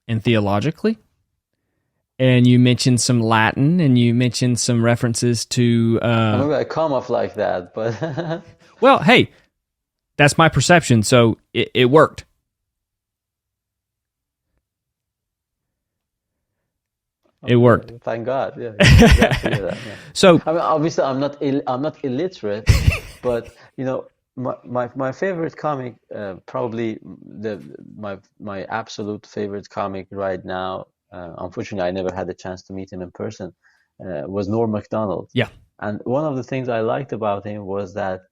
and theologically. And you mentioned some Latin, and you mentioned some references to. Maybe I come off like that, but Well, hey, that's my perception, so it worked. It worked. okay, thank God. Yeah, glad to hear that. Yeah. So, I mean, obviously, I'm not illiterate, but my favorite comic, probably my absolute favorite comic right now. Unfortunately, I never had the chance to meet him in person. Was Norm Macdonald, yeah, and one of the things I liked about him was that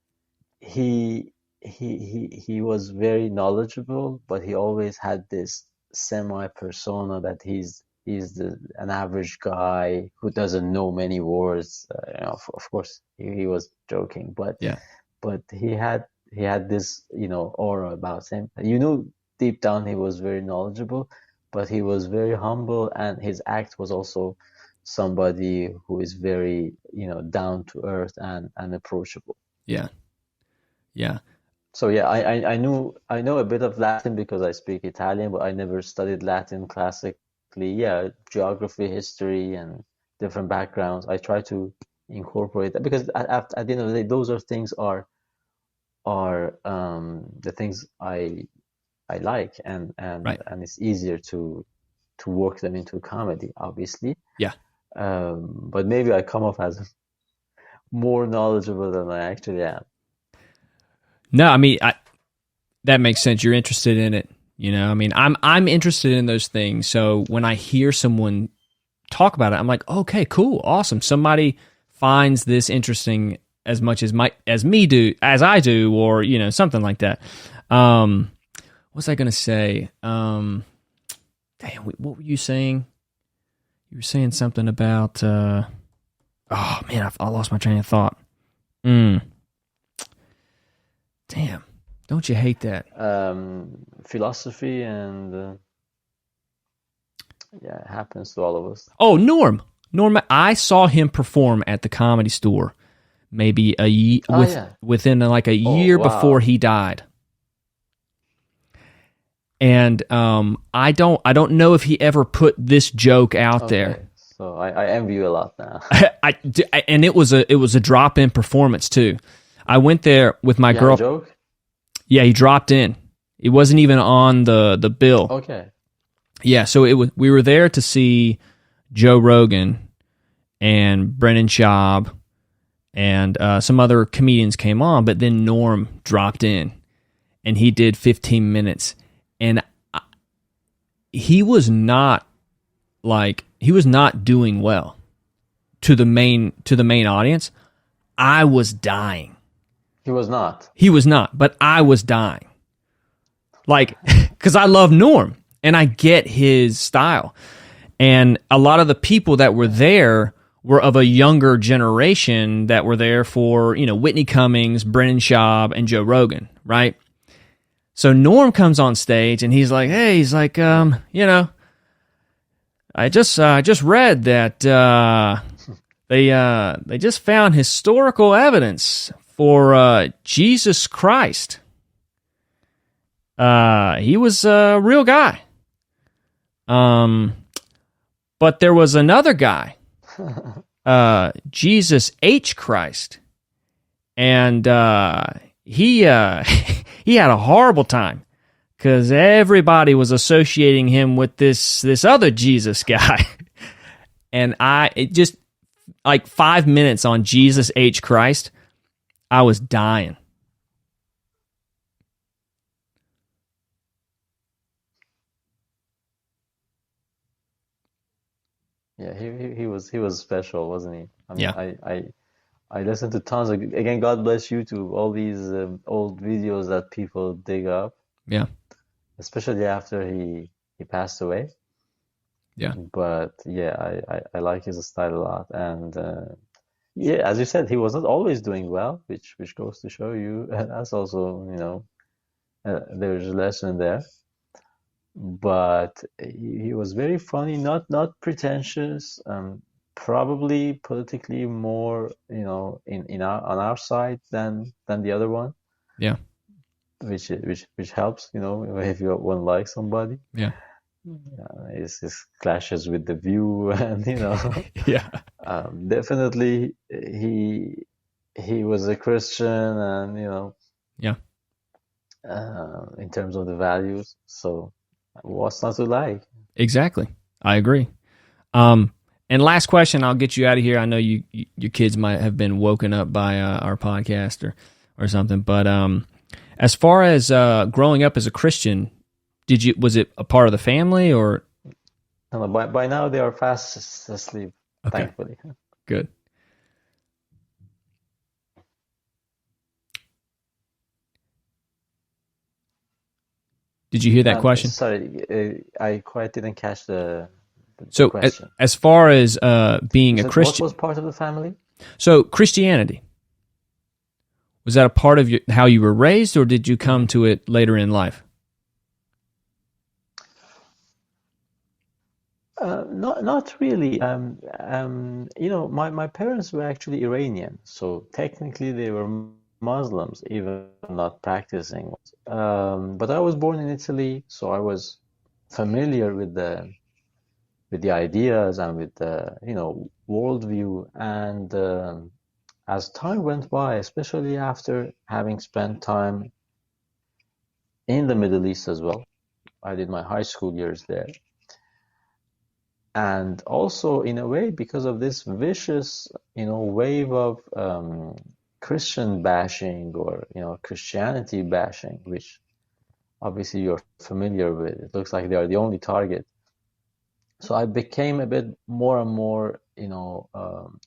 he was very knowledgeable, but he always had this semi persona that he's an average guy who doesn't know many words. Of course, he was joking, yeah, but he had this aura about him. Deep down he was very knowledgeable, but he was very humble, and his act was also somebody who is very down to earth and approachable. yeah, yeah. So yeah, I know a bit of Latin because I speak Italian, but I never studied Latin classically. Yeah, geography, history, and different backgrounds. I try to incorporate that because at the end of the day, those are things are the things I like, and Right. and it's easier to work them into comedy, obviously. Yeah. But maybe I come off as more knowledgeable than I actually am. No, I mean, that makes sense. You're interested in it. I mean, I'm interested in those things. So when I hear someone talk about it, I'm like, okay, cool, awesome. Somebody finds this interesting as much as I do, or something like that. What was I gonna say? Damn, what were you saying? You were saying something about. Oh man, I lost my train of thought. Damn, don't you hate that? Philosophy and yeah, it happens to all of us. Oh, Norm. I saw him perform at the Comedy Store maybe within like a year before he died. And I don't know if he ever put this joke out there. So I envy you a lot now. And it was a drop-in performance too. I went there with my girl. Joke? Yeah, he dropped in. It wasn't even on the bill. Okay. Yeah, so we were there to see Joe Rogan and Brennan Schaub and some other comedians came on, but then Norm dropped in and he did 15 minutes, and he was not doing well to the main audience. I was dying. He was not. He was not, but I was dying. Like, because I love Norm and I get his style. And a lot of the people that were there were of a younger generation that were there for, Whitney Cummings, Brennan Schaub, and Joe Rogan, right? So Norm comes on stage and he's like, hey, I just read that they just found historical evidence for Jesus Christ. He was a real guy. But there was another guy, Jesus H. Christ, and he he had a horrible time because everybody was associating him with this other Jesus guy, and it just like 5 minutes on Jesus H. Christ, I was dying. Yeah, he was special, wasn't he? I mean, Yeah, I listened to tons of, again, God bless YouTube, all these old videos that people dig up, yeah, especially after he passed away. yeah, But yeah, I like his style a lot, and yeah, as you said, he was not always doing well, which goes to show you, and that's also, there's a lesson there. But he was very funny, not pretentious, probably politically more, in our on our side than the other one, yeah, which helps, if you one like somebody. yeah, His clashes with the view, and yeah, definitely he was a Christian, and yeah. in terms of the values. So what's not to like? Exactly. I agree. Um, and last question, I'll get you out of here. I know your kids might have been woken up by our podcast or something. But as far as growing up as a Christian, was it a part of the family or? No, by now they are fast asleep, Okay, thankfully. good. Did you hear that question? Sorry, I quite didn't catch the So question. as far as You being a said what was Christian, part of the family? so Christianity, was that a part of how you were raised, or did you come to it later in life? Not really. My parents were actually Iranian, so technically they were Muslims, even not practicing. But I was born in Italy, so I was familiar with the ideas and with the worldview. And as time went by, especially after having spent time in the Middle East as well, I did my high school years there. And also, in a way, because of this vicious, wave of Christian bashing, or Christianity bashing, which obviously you're familiar with. It looks like they are the only target. So I became a bit more and more,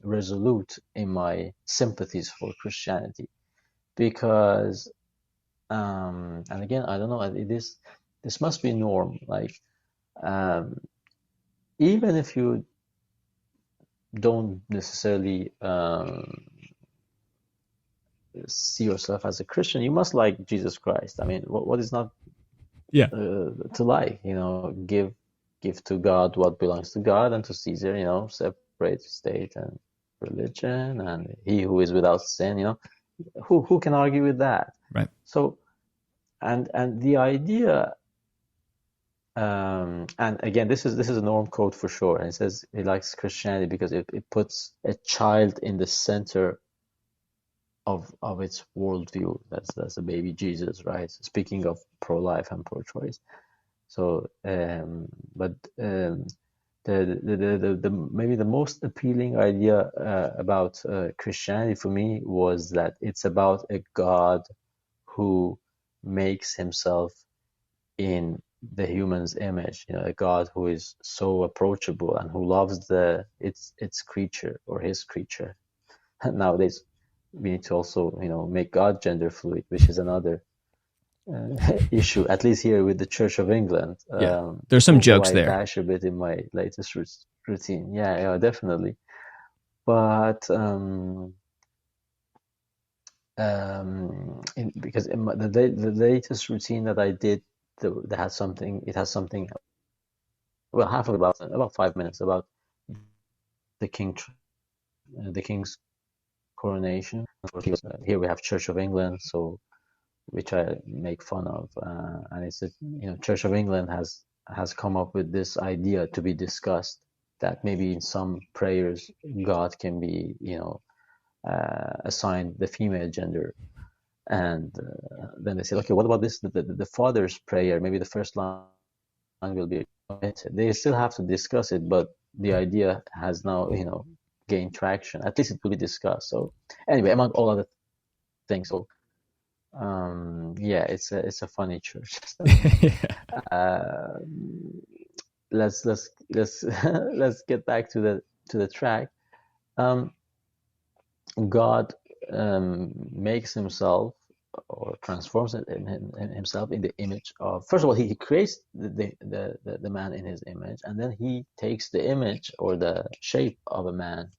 resolute in my sympathies for Christianity, because, and again, I don't know, this must be norm. Like, um, even if you don't necessarily see yourself as a Christian, you must like Jesus Christ. I mean, what is not Yeah. to like? Give to God what belongs to God, and to Caesar, separate state and religion, and he who is without sin. Who can argue with that? Right. So, and the idea, and again, this is a norm code for sure. And it says he likes Christianity because it puts a child in the center of its worldview. That's the baby Jesus, right? Speaking of pro-life and pro-choice. So, but the maybe the most appealing idea about Christianity for me was that it's about a God who makes himself in the human's image, a God who is so approachable and who loves its creature, or his creature. Nowadays, we need to also, make God gender fluid, which is another issue, at least here with the Church of England, Yeah. There's some who jokes I there. bash a bit in my latest routine. Yeah, yeah, definitely. But because the latest routine that I did, it has something well, half of it about 5 minutes about the the king's coronation. Here we have Church of England, so which I make fun of, and it's Church of England has come up with this idea to be discussed that maybe in some prayers God can be assigned the female gender, and then they say, okay, what about this the Father's prayer? Maybe the first line will be omitted. They still have to discuss it, but the idea has now gained traction. At least it will be discussed. So anyway, among all other things, so yeah, it's a funny church. uh, let's let's get back to the track. God makes himself or transforms himself in the image of. First of all, he creates the man in his image, and then he takes the image or the shape of a man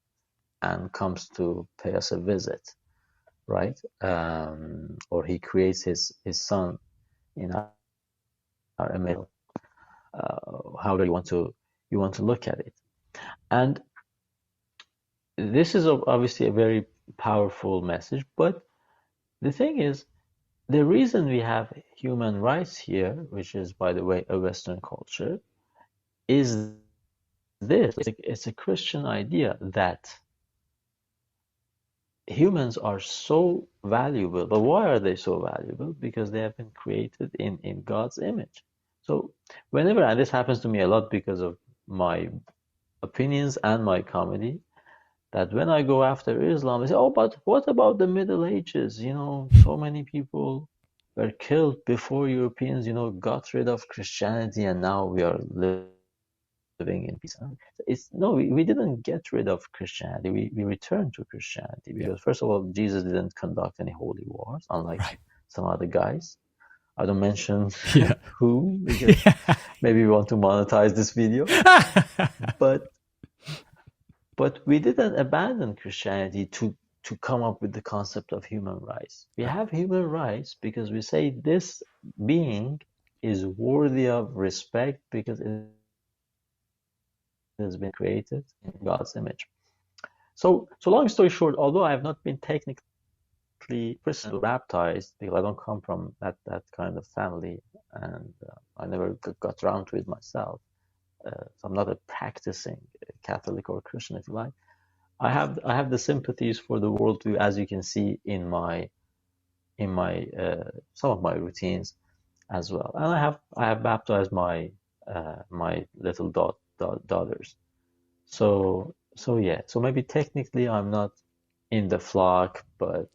and comes to pay us a visit, right? Or he creates his son in our image, however you want to look at it. And this is obviously a very powerful message, but the thing is, the reason we have human rights here, which is, by the way, a Western culture, is this. It's a Christian idea that humans are so valuable. But why are they so valuable? Because they have been created in God's image. So whenever, and this happens to me a lot because of my opinions and my comedy, that when I go after Islam, they say, oh, but what about the Middle Ages? So many people were killed before Europeans, got rid of Christianity, and now we are living in peace. No, we didn't get rid of Christianity. We returned to Christianity because, first of all, Jesus didn't conduct any holy wars, unlike some other guys. I don't mention who, because maybe we want to monetize this video. But we didn't abandon Christianity to come up with the concept of human rights. We have human rights because we say this being is worthy of respect because it has been created in God's image. So long story short, although I have not been technically personally baptized because I don't come from that kind of family, and I never got around to it myself, so I'm not a practicing Catholic or Christian, if you like. I have the sympathies for the worldview, as you can see in my some of my routines as well. And I have baptized my my little daughters. So yeah. So maybe technically I'm not in the flock, but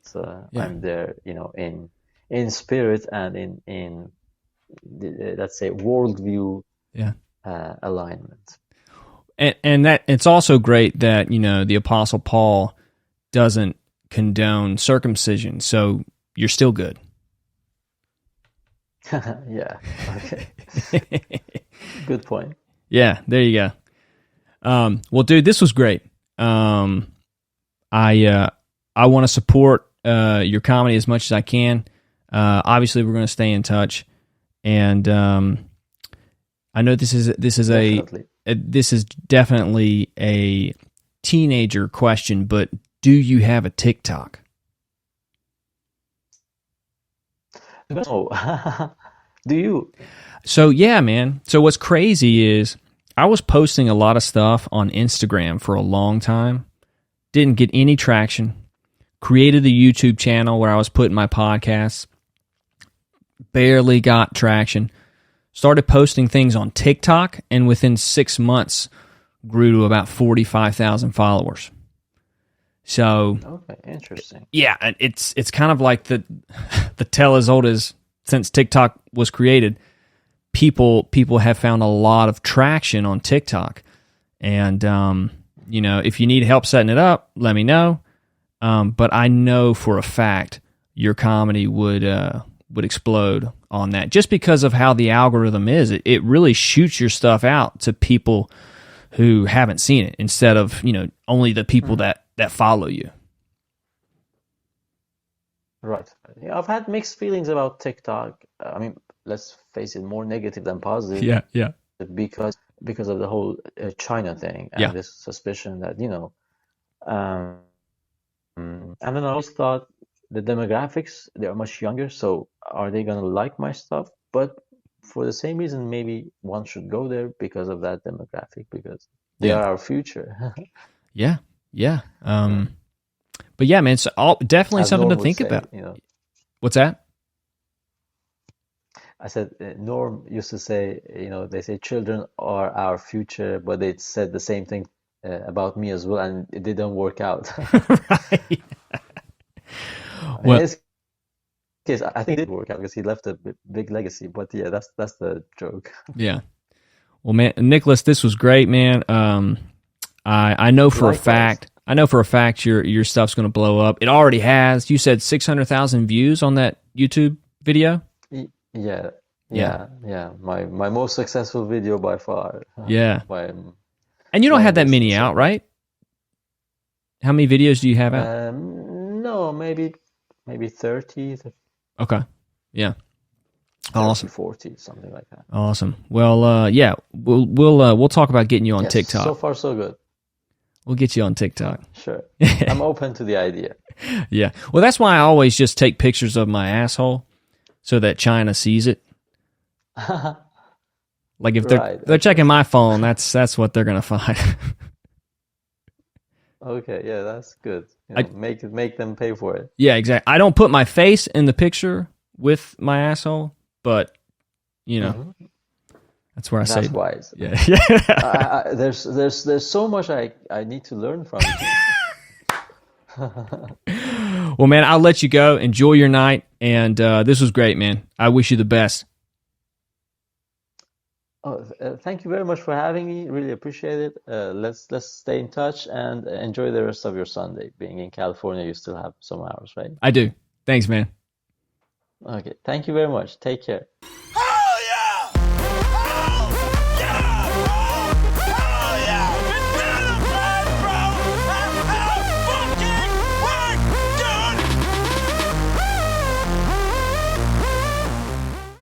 I'm there, in spirit and in let's say worldview alignment. And that it's also great that the Apostle Paul doesn't condone circumcision, so you're still good. Yeah. Okay. Good point. Yeah. There you go. Well, dude, this was great. I want to support your comedy as much as I can. Obviously, we're going to stay in touch, and I know this is Definitely. This is definitely a teenager question, but do you have a TikTok? No. Do you? So yeah, man. So what's crazy is I was posting a lot of stuff on Instagram for a long time. Didn't get any traction. Created the YouTube channel where I was putting my podcasts. Barely got traction. Started posting things on TikTok, and within 6 months grew to about 45,000 followers. So, okay, interesting. Yeah, it's kind of like the tale as old as since TikTok was created. People have found a lot of traction on TikTok, and if you need help setting it up, let me know. But I know for a fact your comedy would explode on that, just because of how the algorithm is. It really shoots your stuff out to people who haven't seen it instead of only the people that follow you. Right. Yeah, I've had mixed feelings about TikTok. I mean, let's face it, more negative than positive. Yeah. Because because of the whole China thing Yeah. and this suspicion that, um, and then I always thought the demographics, they are much younger, so are they gonna like my stuff? But for the same reason, maybe one should go there because of that demographic, because they Yeah. are our future. Yeah. Yeah. Yeah. But yeah, man, it's definitely As something to Norm would think say, about. What's that? I said, Norm used to say, they say children are our future, but they said the same thing about me as well, and it didn't work out. Right. In Well, his case, I think it did work out because he left a big legacy. But yeah, that's the joke. yeah. Well, man, Nicholas, this was great, man. I know for a Likewise. fact. I know for a fact your stuff's going to blow up. It already has. You said 600,000 views on that YouTube video. Yeah, Yeah. yeah. My most successful video by far. Yeah. My And you don't have that longest, many out, so. right? How many videos do you have out? No, maybe 30, Okay. Yeah. 30, Awesome. 40, something like that. Awesome. Well, yeah, we'll talk about getting you on Yes, so TikTok. far so good. We'll get you on TikTok. Sure. I'm open to the idea. Yeah. Well, that's why I always just take pictures of my asshole so that China sees it. Like if Right. they're Okay. checking my phone, that's what they're gonna find. Okay, yeah, that's good. I, Make them pay for it. yeah, exactly. I don't put my face in the picture with my asshole, but Mhm. that's where I say, That's wise. yeah, yeah. There's so much I need to learn from you. Well, man, I'll let you go. Enjoy your night, and this was great, man. I wish you the best. Oh, thank you very much for having me. Really appreciate it. Let's stay in touch and enjoy the rest of your Sunday. Being in California, you still have some hours, right? I do. Thanks, man. Okay. Thank you very much. Take care.